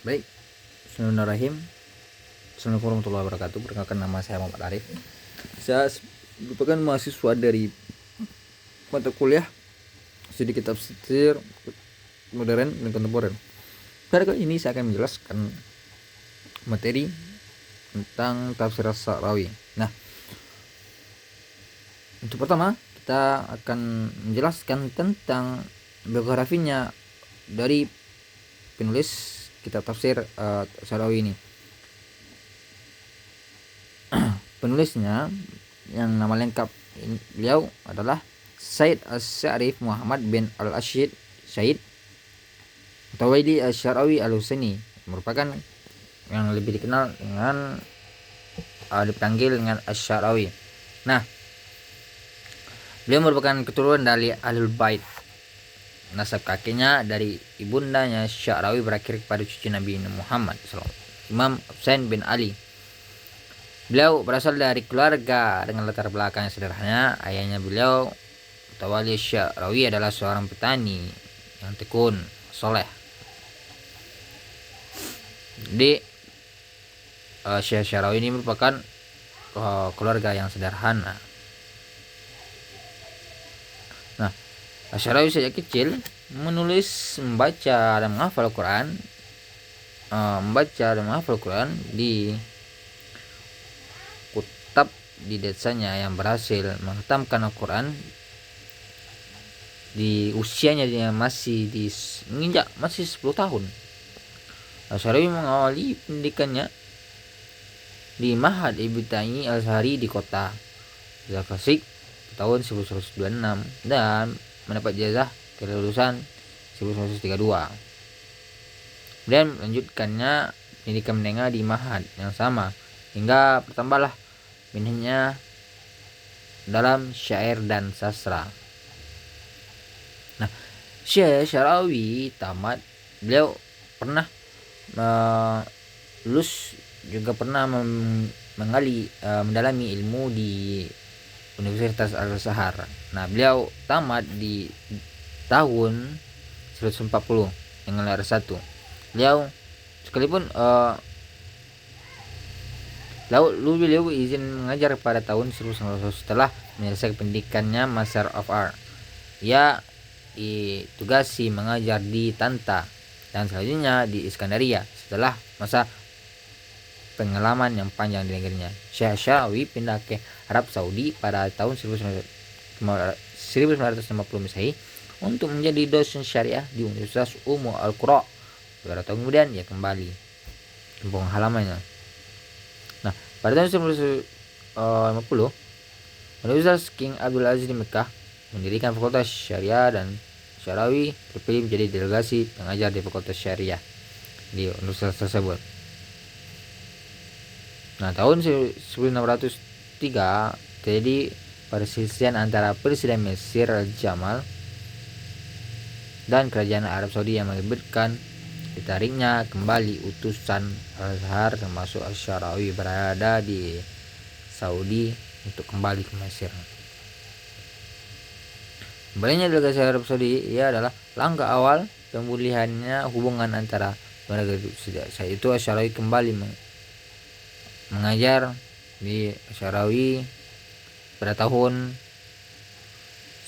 Baik, Bismillahirrahmanirrahim. Assalamualaikum warahmatullahi wabarakatuh. Perkenalkan, nama saya Muhammad Arif. Saya merupakan mahasiswa dari mata kuliah Studi Kitab Tafsir Modern dan Kontemporer. Pada kali ini saya akan menjelaskan materi tentang tafsir As-Sa'rawi. Nah, untuk pertama kita akan menjelaskan tentang biografinya dari penulis kitab tafsir As-Sa'rawi ini. Penulisnya yang nama lengkap beliau adalah Said As-Syarif Muhammad bin Al-Ashid Syed Tawaili Asy-Syarawi Al-Husaini, merupakan yang lebih dikenal dengan dipanggil dengan Asy-Syarawi. Nah, beliau merupakan keturunan dari Ahlul Bait. Nasab kakeknya dari ibundanya Syarawi berakhir kepada cucu Nabi Muhammad SAW, Imam Husain bin Ali. Beliau berasal dari keluarga dengan latar belakang yang sederhana. Ayahnya beliau, Tawali Syarawi, adalah seorang petani yang tekun, soleh. Jadi Syekh Syarawi ini merupakan keluarga yang sederhana. Nah, Syarawi sejak kecil menulis, membaca dan menghafal Quran, di kutab di desanya yang berhasil menghatamkan Al-Quran di usianya yang masih menginjak 10 tahun. Syarawi mengawali pendidikannya di Ma'had Ibtidai Al-Azhari di kota Zakasik tahun 1926 dan mendapat ijazah kelulusan 1932. Dan melanjutkannya pendidikan menengah di Ma'had yang sama hingga bertambahlah minatnya dalam syair dan sastra. Nah, Syekh Syarawi tamat, beliau pernah lulus, juga pernah mendalami ilmu di Universitas Al-Azhar. Nah, beliau tamat di tahun 1940 dengan R1. Beliau sekalipun beliau izin mengajar pada tahun 1900 setelah menyelesaikan pendidikannya Master of Art. Ia ditugasi mengajar di Tanta dan selanjutnya di Iskandaria setelah masa pengalaman yang panjang di negerinya. Syekh Syarawi pindah ke Arab Saudi pada tahun 1950 Masehi untuk menjadi dosen syariah di Universitas Al-Qura. Beberapa tahun kemudian ia kembali ke kampung halamannya. Nah, pada tahun 1950 Universitas King Abdul Aziz di Mekah mendirikan Fakultas Syariah dan Syarawi terpilih menjadi delegasi pengajar di Fakultas Syariah di universitas tersebut. Nah, tahun 1603 terjadi perselisihan antara Presiden Mesir Jamal dan kerajaan Arab Saudi yang mengakibatkan ditariknya kembali utusan Al-Azhar termasuk Asy-Syarawi berada di Saudi untuk kembali ke Mesir. Kembalinya delegasi Arab Saudi ia adalah langkah awal pemulihannya hubungan antara negara itu. Saat itu Asy-Syarawi kembali mengajar di Syarawi pada tahun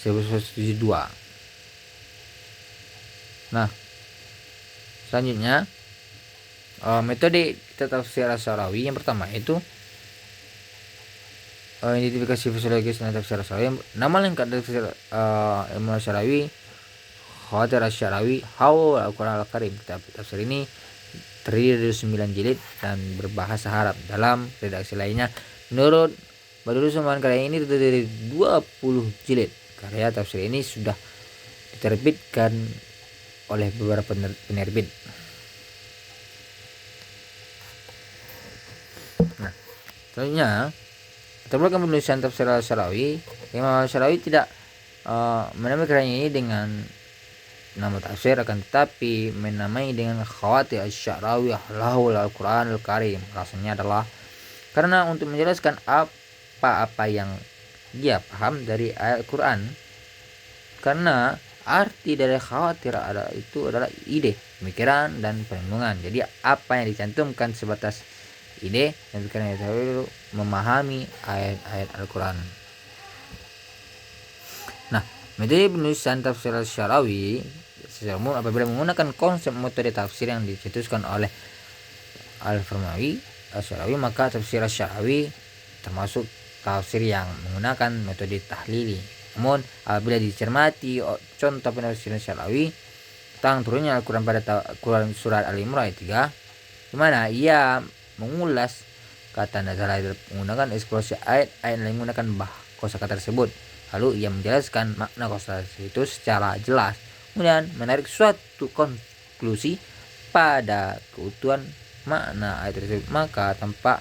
1972. Nah, selanjutnya metode tafsir As-Syarawi yang pertama itu identifikasi fisiologis dan tafsir As-Syarawi. Nama lengkap tafsir ilmu As-Syarawi Khawatir Asy-Syarawi Haul Al-Quran Al-Karim. Tafsir ini terdiri dari 9 jilid dan berbahasa Arab. Dalam redaksi lainnya, menurut Badrus Zaman, karya ini terdiri dari 20 jilid. Karya tafsir ini sudah diterbitkan oleh beberapa penerbit. Nah, selanjutnya kita mulai penulisan tafsir Al-Syarawi. Imam Al-Syarawi tidak menamai karyanya ini dengan nama tafsir, akan tetapi menamai dengan Khawatir Asy-Syarawi Haul Al-Quran Al-Karim. Alasannya adalah karena untuk menjelaskan apa yang dia paham dari ayat Quran, karena arti dari khawatir itu adalah ide, pemikiran, dan perlindungan. Jadi apa yang dicantumkan sebatas ide dan pikiran itu memahami ayat-ayat Al-Quran. Nah, metode penulisan tafsir Syarawi secara umum apabila menggunakan konsep metode tafsir yang dicetuskan oleh Al-Farmawi Syarawi, maka tafsir Syarawi termasuk tafsir yang menggunakan metode tahlili. Namun apabila dicermati contoh penafsiran Syarawi tentang turunnya Al-Quran pada Quran surat Al-Imran ayat 3, di mana ia mengulas kata nazala menggunakan eksplorasi ayat-ayat yang menggunakan kosakata tersebut. Lalu ia menjelaskan makna kosakata itu secara jelas, kemudian menarik suatu konklusi pada keutuhan makna ayat tersebut, maka tanpa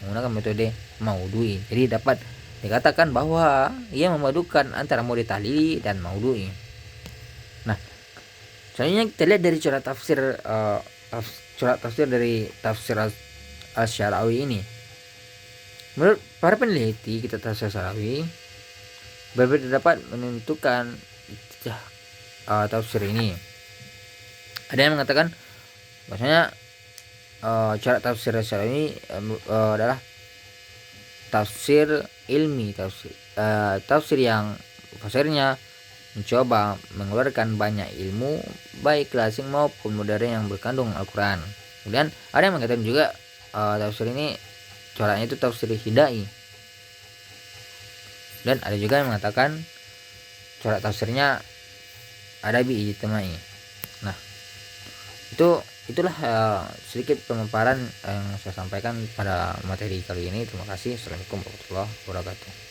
menggunakan metode maudhu'i. Jadi dapat dikatakan bahwa ia memadukan antara mode tahlili dan maudhu'i. Nah, selanjutnya kita lihat dari cara tafsir dari tafsir Al-Syarawi ini. Menurut para peneliti kitab tafsir Syarawi berbeda dapat menentukan tafsir ini. Ada yang mengatakan bahwasanya cara tafsir Syarawi adalah tafsir ilmi, tafsir yang fasirnya mencoba mengeluarkan banyak ilmu baik klasik maupun modern yang berkandung Al-Quran. Kemudian ada yang mengatakan juga tafsir ini caranya itu tafsir hidai, dan ada juga yang mengatakan cara tafsirnya adabi ijtimai. Nah, itulah sedikit pemaparan yang saya sampaikan pada materi kali ini. Terima kasih. Assalamualaikum warahmatullahi wabarakatuh.